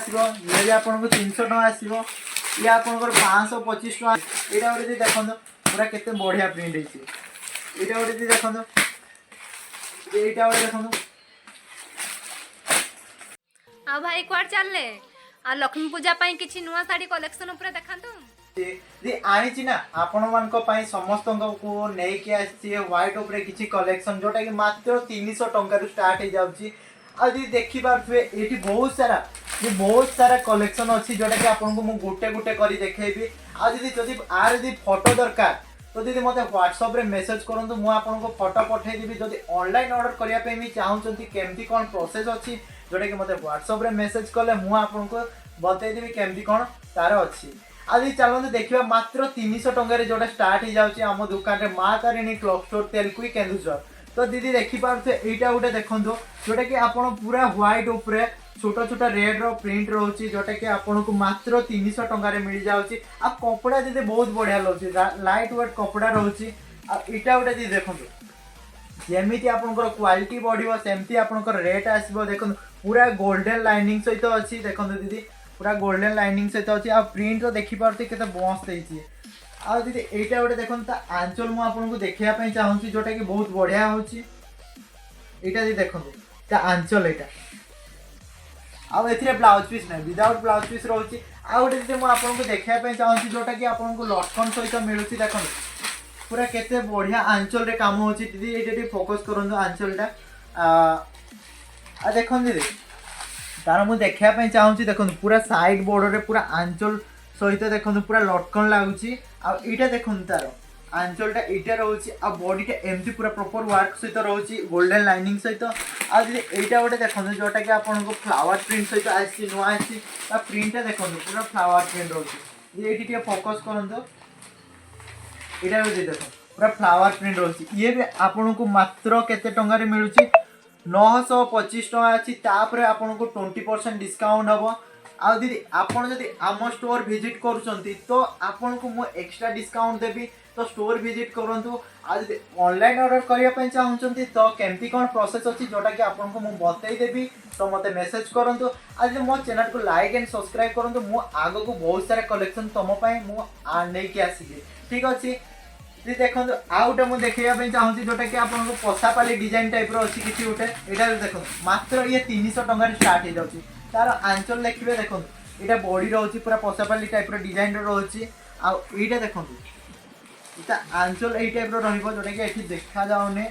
आसो ये भी आपको 300 टका आसो ये आपंकर 525 टका यहाँ गोटे देखो पूरा केते बढ़िया प्रिंट है यहाँ गोटे देखो यहाँ गोटे देखो आ भाई क्वार चलले आ लक्ष्मी पूजा पाई किछि नुवा साड़ी कलेक्शन ऊपर देखांतु आनी ना आपण मान समस्त को लेकिन आसी व्हाइट उपरे किछि कलेक्शन जोटा कि मात्र 300 टंका स्टार्ट हो जाउची आदि देखि पारथुए एठी बहुत सारा कलेक्शन अछि जोटा कि आपन को मु गुटे गुटे करी देखेबी आ जदी आर जदी फोटो दरकार तो दीदी मते व्हाट्सएप रे मेसेज करंतु मु आपन को फोटो पठै देबी जदी ऑनलाइन ऑर्डर करिया पे मी चाहउचंती केमती कोन प्रोसेस अछि जोटा कि मते व्हाट्सएप रे मेसेज करले मु आपन को बतै देबी केमती कोन तार अछि आदि चलते देखा मात्र 300 टंका जोटा स्टार्ट हो जाए आम दुकान में माँ तारिणी क्लॉक स्टोर तेलकुई केन्दुझर तो दीदी देखिपे यहाँ गोटे देखो जोटा कि आप पूरा व्हाइट उपरे छोटा छोटा रेड रो प्रिंट रोचे जोटा कि आपन को मात्र 300 टंका मिल जाऊँगी आ कपड़ा दीदी बहुत बढ़िया रोचे लाइट वेट कपड़ा रोचे यहाँ गोटे दीदी देखो जमी आपंकर क्वालिटी बढ़ो सेमती आपंकर रेट आसो देखो पूरा गोल्डन लाइनिंग सहित अच्छी देखो दीदी पूरा गोल्डन लाइनिंग सहित अच्छी आ प्रिंट तो देखिपे के मस्त होती आ दीदी यहाँ गोटे देखो आंचल मुझे देखा चाहूँगी जोटा कि बहुत बढ़िया होची यहाँ दीदी देखो आंचल यहाँ आउ ए ब्लाउज पीस ना विदाउट ब्लाउज पीस रोचे आ गोटे दीदी मुझे देखा चाहूँगी जोटा कि आपको लटकन सहित मिलूँ देखो पूरा केते बढ़िया आंचल रे काम होची दीदी ये फोकस करंतु आंचलटा देखो दीदी तार मुझे देखा चाहूँगी देखो पूरा साइड बॉर्डर रे पूरा आंचल सहित देखो पूरा लटकन लगुच आटा देखो तार आंचलटा यहाँ रोचे आ बॉडीटा एमती पूरा प्रॉपर वर्क सहित रोचे गोल्डन लाइनिंग सहित आ यहाँ गोटे देखो जोटा कि आपको फ्लावर प्रिंट सहित आसी नुआ आसी प्रिंटा देखो पूरा फ्लावर प्रिंट रोचे ये फोकस करंतु यहाँ देखो पूरा फ्लावर प्रिंट रोचे ये भी आपन को मात्र केते टंका मिलूँ 925 टका अच्छी तापर आपन को 20% डिस्काउंट हम आ दीदी आपन जदि आम स्टोर विजिट करुँच तो आपन को मु एक्स्ट्रा डिस्काउंट देवी तो स्टोर विजिट करूँ आज ऑनलाइन ऑर्डर करने चाहूँगी तो केमती कौन प्रोसेस अच्छी जोटा कि आपन को मुझे बतई देवी तो मत मेसेज करूँ आज मो चैनल को लाइक एंड सब्सक्राइब करूँ मु आग को बहुत सारा कलेक्शन तुमपाई मुझे आसबि ठीक अच्छे देखो आउ गोटे मुझे देखा चाहूँगी जोटा कि आपको पशापाली डिजाइन टाइप अच्छी किसी गोटे यहाँ देखो मात्र ये 300 टंका स्टार्ट हो जाए तार आंचल देखिए देखो यहाँ बॉडी रोचे पूरा पशापाली टाइप डिजाइन रोचे आईटा देखो आंचल यही टाइप रोटा कि ये देखा जाऊनी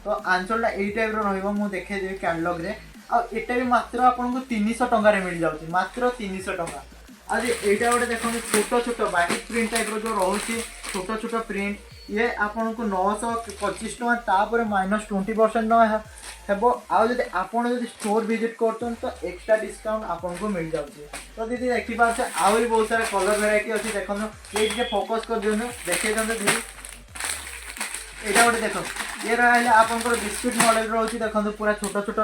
तो आंचलटा यही टाइप रुझे देखेदेवी कैटलॉग रे आटा भी मात्र आपको 300 टंका मिल जाऊँगी मात्र 300 टंका आज यहाँ गोटे देखो छोट छोट वाइट प्रिंट टाइप जो रोचे छोट छोट प्रिंट ये आपन को 925 टका तापर -20% हेबो आउ जदि आपन जदि स्टोर विजिट करतन तो एक्स्ट्रा डिस्काउंट आपन को मिल जाउछे तो दीदी देखि पाछे आउ भी बहुत सारा कलर वेराइटी अछि देखन ये फोकस कर दियो देखे दन दीदी एटा गोटे देखो ये रहले आपन को बिस्कुट मॉडल रहउछि देखन पूरा छोट छोट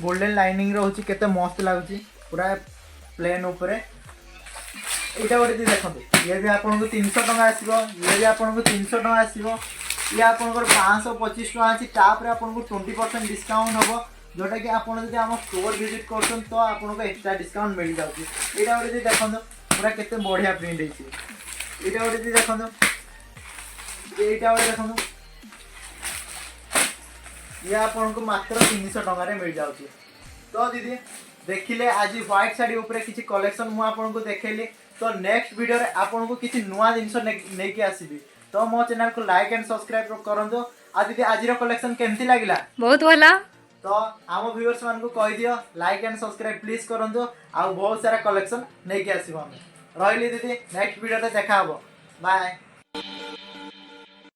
गोल्डन लाइनिंग रहउछि केते मस्त लागुछि पूरा प्लेन ऊपर यहाँ गोटे देखो ये भी आपको 300 टका आसो ये भी आपको 300 टका आसो ये आपंकर 525 टका अच्छी तापर आपको 20% डिस्काउंट हम जोटा कि आप आम स्टोर विजिट कर तो आपको एक्स्ट्रा डिस्काउंट मिल जाऊँगी यहाँ गोटे देखो पूरा केते बढ़िया प्रिंट है यहाँ गोटे देखो यहाँ गोटे देखो ये आपको मात्र 300 टका मिल जाऊँगी तो दीदी देखिले आज व्हाइट शाड़ी उपरे किसी कलेक्शन मुझे आपको देखली तो नेक्स्ट वीडियो रे आपन को किसी नुआ जिनस नहीं आसबि तो मो चैनल को लाइक एंड सब्सक्राइब करंतु आ दीदी आज कलेक्शन केमती लागला बहुत भला तो आम व्यूअर्स मान को कह दियो लाइक एंड सब्सक्राइब प्लीज करंतु आ बहुत सारा कलेक्शन नहीं आसबो हम रहिली दीदी नेक्स्ट वीडियो रे देखा हबो बाय।